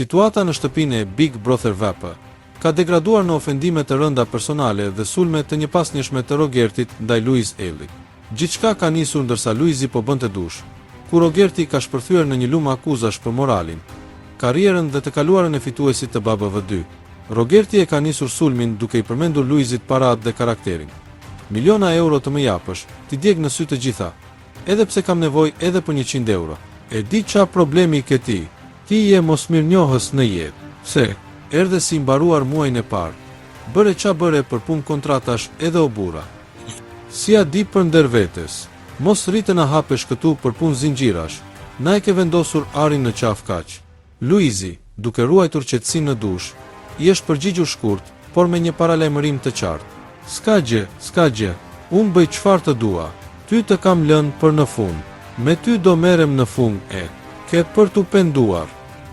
Situata në shtëpinë e Big Brother VP ka degraduar në ofendime të rënda personale dhe sulme të njëpasnjëshme të Rogertit ndaj Luiz Ellit. Gjithçka ka nisur ndërsa Luizi po bënte dush, ku Rogerti ka shpërthyer në një lumë akuzash për moralin, karrierën dhe të kaluarën e fituesit të BBV2. Rogerti e ka nisur sulmin duke i përmendur Luizit paratë dhe karakterin. Miliona euro të më japësh, ti djeg në sy të gjitha, edhe pse kam nevojë edhe për 100 euro. E di qa problemi ke ti? Ti je mosmirnjohës në jetë. Pse? Erdhe si mbaruar muajin e parë. Bëre qa bëre për punë kontratash edhe o burra. Si a di për ndërvetes. Mos rritën a hapesh këtu për punë zinxhirash. Na e ke vendosur arin në qaf kaq. Luizi, duke ruajtur qetësinë në dush, i është përgjigjur shkurt, por me një paralajmërim të qartë. Ska gjë, unë bëj çfarë të dua. Ty të kam lënë për në fund. Me ty do merrem në fund ke për t'u penduar.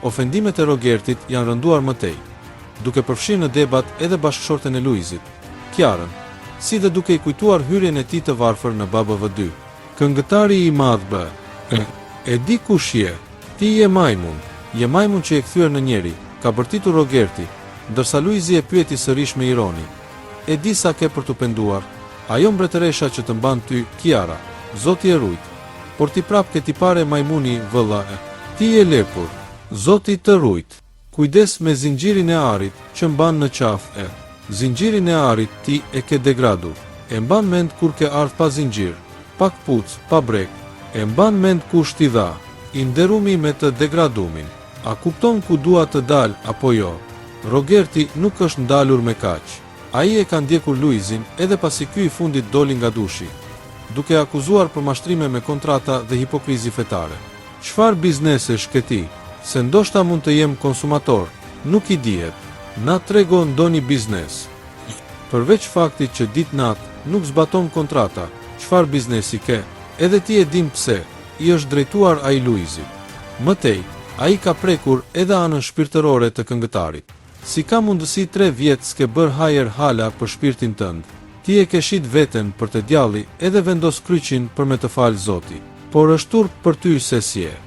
Ofendimet e Rogertit janë rënduar më tej, duke përfshirë në debat edhe bashkëshorten e Luizit, Kiarën, si dhe duke i kujtuar hyrjen e tij të varfër në BBV2. Këngëtari i madh bë. E di kush je? Ti je majmun që e kthyer në njeri, ka bërtitur Rogerti, ndërsa Luizi e pyeti sërish me ironi. E di sa ke për t'u penduar, ajo mbretëresha që të mban ty, Kiara, Zoti e rujt, por ti prap ke tipare majmuni vëlla Ti je lepur, Zoti të rujt. Kujdes me zinxhirin e arit që mban në qafë Zinxhirin e arit ti e ke degradu. E mban mend kur ke ardh pa zinxhir, pa kpuc, pa brek. E mban mend kush t'i dha, i nderumi me të degradumin. A kupton ku dua të dal apo jo? Rogerti nuk është ndalur me kaq. Ai e ka ndjekur Luizin edhe pasi ky i fundit doli nga dushi, duke akuzuar për mashtrime me kontrata dhe hipokrizi fetare. Çfarë biznesesh ke ti? Se ndoshta mund të jem konsumator, nuk i dihet. Na trego ndonjë biznes. Përveç faktit që ditë natë nuk zbaton kontrata, çfarë biznesi ke? Edhe ti e dim pse, i është drejtuar ai Luizit. Mëtej, ai ka prekur edhe anën shpirtërore të këngëtarit. Si ka mundësi 3 vjet s'ke bër hajer hala për shpirtin tënd? Ti e ke shit veten për të djalli edhe vendos kryqin për me të falë Zoti. Por është turp për ty se si je.